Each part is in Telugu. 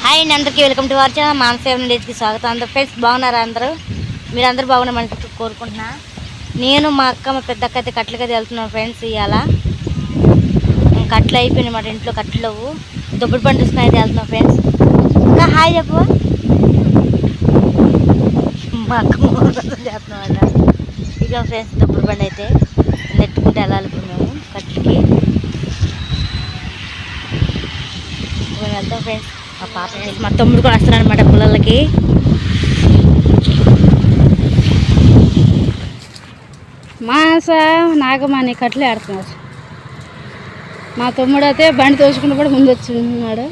హాయ్ అండి, అందరికీ వెల్కమ్ టు అవర్ ఛానల్ మానసేవ డేస్కి స్వాగతం. అందరూ ఫ్రెండ్స్ బాగున్నారా? మీరందరూ బాగున్నామని కోరుకుంటున్నా. నేను మా అక్క మా పెద్ద అక్క అయితే కట్లకైతే వెళ్తున్నాను ఫ్రెండ్స్. ఇవాళ కట్లు అయిపోయినాయి మాట, ఇంట్లో కట్లు దుబ్బడి పండు చూసుకుని అయితే వెళ్తున్నాం ఫ్రెండ్స్. ఇంకా హాయ్ చెప్పు. మా అక్క చేస్తున్నాం అంట. ఇక ఫ్రెండ్స్ దుబ్బడి పండు అయితే నెట్టుకుంటే వెళ్ళాలి ఇప్పుడు మేము కట్లకి. వెళ్తాం ఫ్రెండ్స్. మా పాప మా తమ్ముడు కూడా వస్తున్నాడు అనమాట పిల్లలకి. మాస నాగమాని కట్లే ఆడుతున్నారు. మా తమ్ముడు అయితే బండి తోసుకుంటూ కూడా ముందు వచ్చి ఉన్నాడు.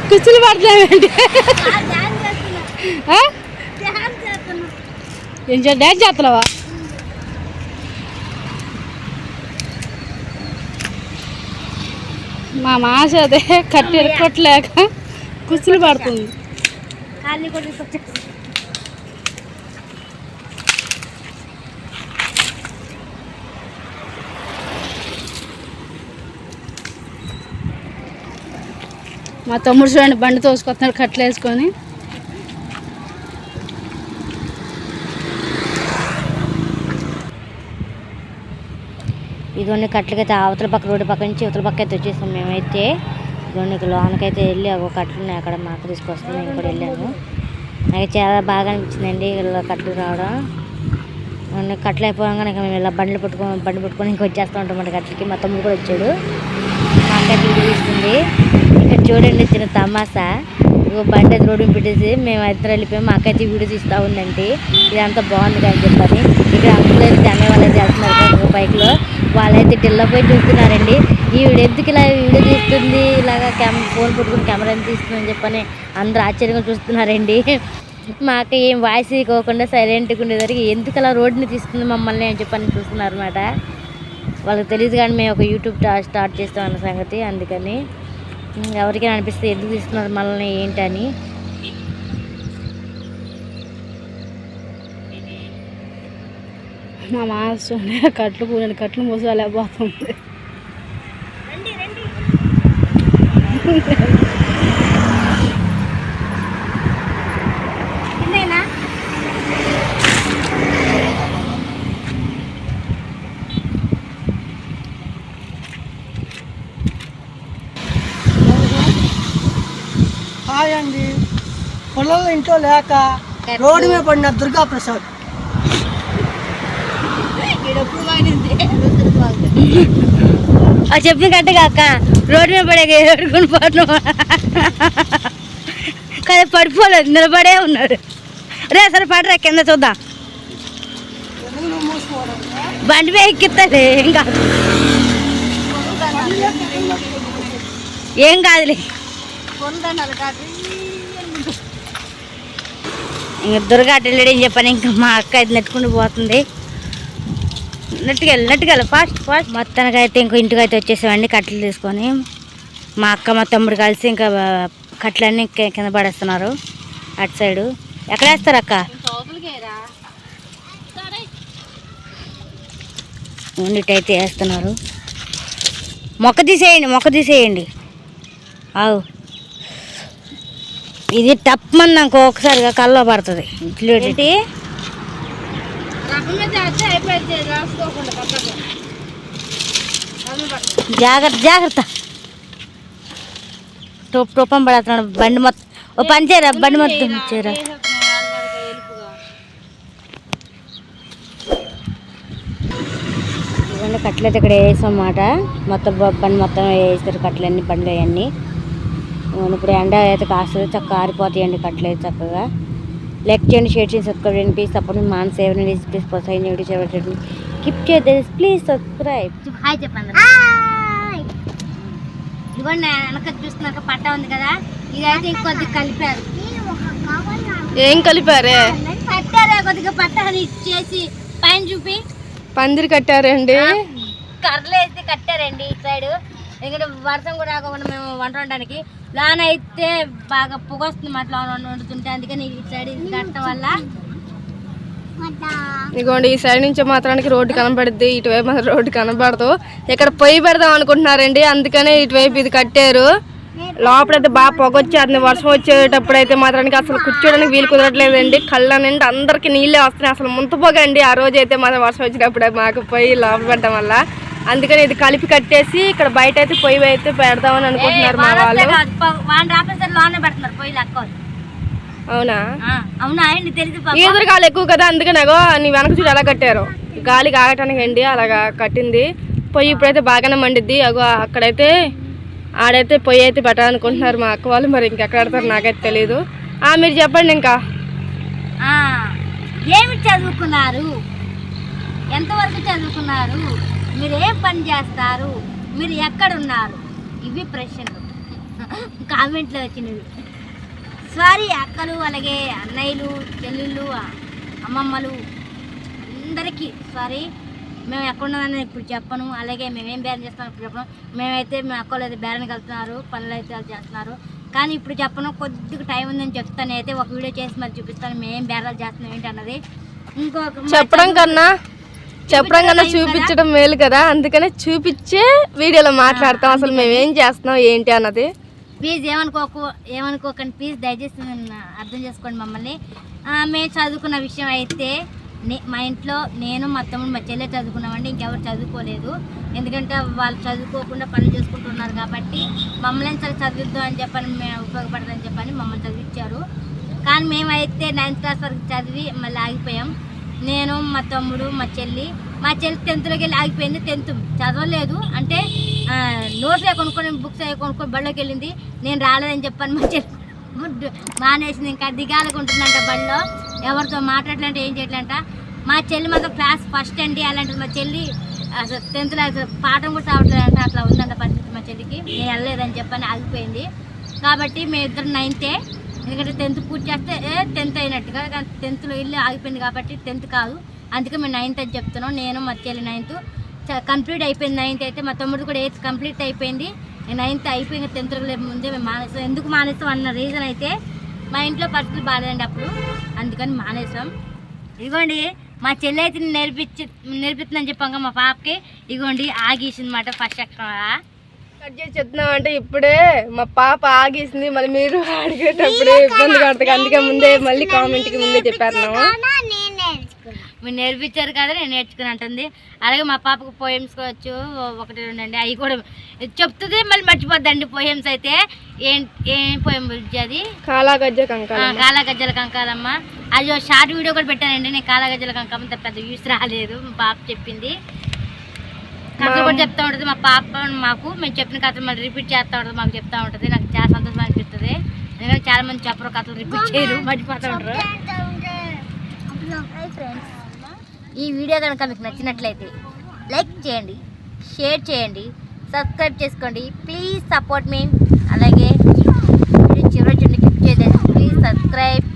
కుచ్చులు పడతామేంటి? ఏం డ్యాన్స్ చేస్తున్నావా? మా మాస అదే కట్టి ఎరుకోట్లేక కుచ్చులు పడుతుంది. మా తమ్ముడు చూడండి బండి తోసుకొస్తున్నాడు కట్లు వేసుకొని. ఇదిగోండి కట్లకైతే అవతల పక్క రోడ్డు పక్క నుంచి ఇవతల పక్క అయితే వచ్చేసాం మేమైతే. ఇదిగోండి లోనకైతే వెళ్ళి ఒక కట్లు ఉన్నాయి అక్కడ మాకు తీసుకొస్తాం. నేను కూడా వెళ్ళాను. నాకు చాలా బాగా అనిపించిందండి ఇలా కట్లు రావడం. కట్లు అయిపోగానే ఇంకా మేము ఇలా బండి పట్టుకొని ఇంకా వచ్చేస్తూ ఉంటాం అన్నమాట కట్లకి. మా తమ్ముడు కూడా వచ్చాడు. మా అక్క వీడియో తీస్తుంది. ఇక్కడ చూడండి చిన్న తమాసా. బండి అయితే రోడ్డు పెట్టేసి మేము ఇద్దరు వెళ్ళిపోయాం. మా అక్క అయితే వీడియో తీస్తూ ఉందండి. ఇదంతా బాగుంది కానీ చెప్పని. ఇక్కడ అందులో అయితే అనే వాళ్ళు అయితే వెళ్తున్నారు బైక్లో. వాళ్ళైతే ఢిల్లా పోయి చూస్తున్నారండి. ఈవిడ ఎందుకు ఇలా వీడియో తీస్తుంది, ఇలాగ ఫోన్ పట్టుకుని కెమెరా తీస్తుంది అని చెప్పని అందరూ ఆశ్చర్యంగా చూస్తున్నారండి. మా అక్క ఏం వాయిస్ ఇవ్వకుండా సైలెంట్గా ఉండేసరికి ఎందుకు అలా రోడ్డుని తీస్తుంది మమ్మల్ని అని చెప్పని చూస్తున్నారు అన్నమాట. వాళ్ళకి తెలియదు కానీ మేము ఒక యూట్యూబ్ స్టార్ట్ చేస్తాం అన్న సంగతి. అందుకని ఎవరికైనా అనిపిస్తే ఎందుకు తీస్తున్నారు మనల్ని ఏంటని. మా మాస్ కట్లు కూరని కట్లు మోసాలేకపోతుంది. హాయ్ అండి. పొలంలో ఇంట్లో లేక రోడ్డు మీద పడిన దుర్గా ప్రసాద్. చెప్పిన కట్టగా అక్క రోడ్డు మీద పడే ఏడుకుని పోవడం కానీ పడిపోలేదు, నిలబడే ఉన్నాడు. రే సరే పడరా కింద చూద్దాం. బండి మీద ఎక్కిస్తాలే, ఏం కాదు ఏం కాదులే. ఇంక దుర్గా అటు వెళ్ళాడు అని చెప్పని ఇంకా మా అక్క అయితే నెట్టుకుంటూ పోతుంది. నెట్టుకెళ్ళి ఫాస్ట్ మొత్తానికి అయితే ఇంకో ఇంటికి అయితే వచ్చేసామండి కట్టెలు తీసుకొని. మా అక్క మా తమ్ముడు కలిసి ఇంకా కట్టెలన్నీ కింద పడేస్తున్నారు అటు సైడు. ఎక్కడ వేస్తారు అక్క? ఇటైతే వేస్తున్నారు. మొక్క తీసేయండి. అవు ఇది టప్మని నాకు ఒకసారిగా కల్లో పడుతుంది. ఏంటి జాగ్రత్త టోపం పడుతున్నాడు బండి మొత్తం. ఓ పని చేయరా, బండి మొత్తం చేయరా. ఇవన్నీ కట్టలు అయితే ఇక్కడ వేసాం అన్నమాట. మొత్తం బండి మొత్తం వేస్తారు కట్టలన్నీ, బండ్లు అవన్నీ. ఇప్పుడు ఎండ అయితే కాస్తుంది, చక్కగా ఆరిపోతాయండి కట్టలు అయితే చక్కగా. లైక్ చేయండి, షేర్ చేయండి, సబ్స్క్రైబ్ చేయండి ప్లీజ్. సపోర్ట్ మానసేవ ప్లీజ్ ప్రోత్సహించండి. యూట్యూబ్ చేయబట్టి కీప్ చేయదు ప్లీజ్ సబ్స్క్రైబ్. హాయ్ చెప్పండి. ఇదిగోండి వెనక చూస్తున్నాక పట్ట ఉంది కదా, ఇదైతే ఇంకొద్ది కలిపారు. ఏం కలిపారే? కట్టారే కొద్దిగా పట్ట చేసి పైన చూపి పందిరి కట్టారండి. కర్రలు వేసి కట్టారండి ఈ సైడ్. ఎందుకంటే వర్షం కూడా రాకుండా మేము వంట వండడానికి. లోన అయితే బాగా పొగ వస్తుంది మాట లోన వండుతుంటే, అందుకని ఈ సైడ్ ఇది కట్టడం వల్ల ఇదిగోండి ఈ సైడ్ నుంచి మాత్రానికి రోడ్డు కనబడుద్ది, ఇటువైపు మాత్రం రోడ్డు కనబడదు. ఇక్కడ పొయ్యి పెడదాం అనుకుంటున్నారండి, అందుకనే ఇటువైపు ఇది కట్టారు. లోపలైతే బాగా పొగొచ్చేస్తుంది. వర్షం వచ్చేటప్పుడు అయితే మాత్రానికి అసలు కూర్చోడానికి వీలు కుదరట్లేదండి. కళ్ళ నిండి అందరికి నీళ్ళే వస్తున్నాయి, అసలు ముంత పొగండి. ఆ రోజు అయితే మాత్రం వర్షం వచ్చినప్పుడు మాకు పొయ్యి లోపల పెట్టడం వల్ల, అందుకని ఇది కలిపి కట్టేసి ఇక్కడ బయట అయితే పొయ్యి అయితే పెడదామని అనుకుంటున్నారు మా వాళ్ళు. అవునా? ఈదురుగాలు ఎక్కువ కదా, అందుకని అగో నీ వెనక చూడు ఎలా కట్టారు, గాలికి ఆగటానికి అండి అలాగా కట్టింది. పొయ్యి ఇప్పుడైతే బాగానే మండిద్ది. అగో అక్కడైతే ఆడైతే పొయ్యి అయితే పెట్టాలనుకుంటున్నారు మా అక్క వాళ్ళు. మరి ఇంకెక్కడ పెడతారు నాకైతే తెలీదు. మీరు చెప్పండి ఇంకా. ఏమి చదువుకున్నారు, ఎంతవరకు చదువుకున్నారు, మీరు ఏం పని చేస్తారు, మీరు ఎక్కడున్నారు, ఇవి ప్రశ్నలు కామెంట్లో వచ్చినవి. సారీ అక్కలు, అలాగే అన్నయ్యలు, చెల్లెళ్ళు, అమ్మమ్మలు అందరికీ సారీ. మేము ఎక్కడున్నామని ఇప్పుడు చెప్పను, అలాగే మేమేం బేరం చేస్తాం ఇప్పుడు చెప్పను. మేమైతే మేము అక్కలు అయితే బేరానికి వెళ్తున్నారు, పనులు అయితే చేస్తున్నారు, కానీ ఇప్పుడు చెప్పను. కొద్దిగా టైం ఉందని చెప్తాను, అయితే ఒక వీడియో చేసి మరి చూపిస్తాను మేమేం బేరాలు చేస్తున్నాం ఏంటి అన్నది. ఇంకొక చెప్పడం కన్నా చూపించడం మేలు కదా, అందుకనే చూపించే వీడియోలో మాట్లాడతాం అసలు మేమేం చేస్తున్నాం ఏంటి అన్నది. ప్లీజ్ ఏమనుకోకండి, ప్లీజ్ దయచేసి అర్థం చేసుకోండి మమ్మల్ని. మేము చదువుకున్న విషయం అయితే మా ఇంట్లో నేను, మా తమ్ముడు, మా చెల్లె చదువుకున్నామండి, ఇంకెవరు చదువుకోలేదు. ఎందుకంటే వాళ్ళు చదువుకోకుండా పనులు చేసుకుంటున్నారు కాబట్టి మమ్మల్ని సరే చదివిద్దాం అని చెప్పని, మేము ఉపయోగపడదని చెప్పని మమ్మల్ని చదివించారు. కానీ మేమైతే 9th క్లాస్ వరకు చదివి మళ్ళీ ఆగిపోయాం. నేను, మా తమ్ముడు, మా చెల్లి 10th వెళ్ళి ఆగిపోయింది. 10th చదవలేదు, అంటే నోట్స్ కొనుక్కొని బుక్స్ కొనుక్కొని బళ్ళోకి వెళ్ళింది. నేను రాలేదని చెప్పాను. మా చెల్లి మానేసింది, ఇంకా దిగాలనుకుంటుందంట బడిలో, ఎవరితో మాట్లాడలేంటే ఏం చేయట్లంట. మా చెల్లి మాత్రం క్లాస్ ఫస్ట్ అండి, అలాంటిది మా చెల్లి అసలు 10th అసలు పాఠం కూడా చదవట్లేదంట. అట్లా ఉందంట పరిస్థితి మా చెల్లికి. నేను వెళ్ళలేదని చెప్పని ఆగిపోయింది. కాబట్టి మేము ఇద్దరు 9th, ఎందుకంటే 10th పూర్తి చేస్తే 10th అయినట్టుగా, కానీ 10thలో వెళ్ళి ఆగిపోయింది కాబట్టి 10th కాదు, అందుకే మేము 9th అని చెప్తున్నాం. నేను మా చెల్లి 9th కంప్లీట్ అయిపోయింది. 9th అయితే మా తమ్ముడు కూడా 8th కంప్లీట్ అయిపోయింది. 9th అయిపోయింది. 10th ముందే మేము మానేస్తాం. ఎందుకు మానేస్తాం అన్న రీజన్ అయితే మా ఇంట్లో పరిస్థితులు బాగాలేదండి అప్పుడు, అందుకని మానేసాం. ఇదిగోండి మా చెల్లి అయితే నేర్పిస్తుందని చెప్పాక మా పాపకి ఇదిగోండి ఆగేసింది అన్నమాట. ఫస్ట్ ఎక్కడ కట్ చేసి చెప్తున్నాం అంటే ఇప్పుడే మా పాప ఆగేసింది, మళ్ళీ మీరు అడిగేటప్పుడు ఇబ్బంది పడుతుంది, అందుకే ముందే మళ్ళీ కామెంట్కి ముందే చెప్పారు. మీరు నేర్పించారు కదా, నేను నేర్చుకుని అంటుంది. అలాగే మా పాపకు పోయమ్స్ వచ్చు 1, 2 అండి, అవి కూడా చెప్తుంది, మళ్ళీ మర్చిపోద్దండి. పోయమ్స్ అయితే ఏం పోయం అది కాలాగజ్జల కంకాలమ్మ. అది షార్ట్ వీడియో కూడా పెట్టానండి నేను. కాలాగజ్జల కంకాలమ్మ పెద్ద వ్యూస్ రాలేదు, మా పాప చెప్పింది. కథలు కూడా చెప్తా ఉంటుంది మా పాప. మాకు మేము చెప్పిన కథలు మళ్ళీ రిపీట్ చేస్తూ ఉంటుంది, మాకు చెప్తా ఉంటుంది. నాకు చాలా సంతోషం అనిపిస్తుంది, ఎందుకంటే చాలా మంది చెప్పరు, కథలు రిపీట్ చేయరు, మర్చిపోతూ ఉంటారు. ఈ వీడియో కనుక మీకు నచ్చినట్లయితే లైక్ చేయండి, షేర్ చేయండి, సబ్స్క్రైబ్ చేసుకోండి. ప్లీజ్ సపోర్ట్ మీ. అలాగే వీడియో చివరి క్లిక్ చేయండి. Please subscribe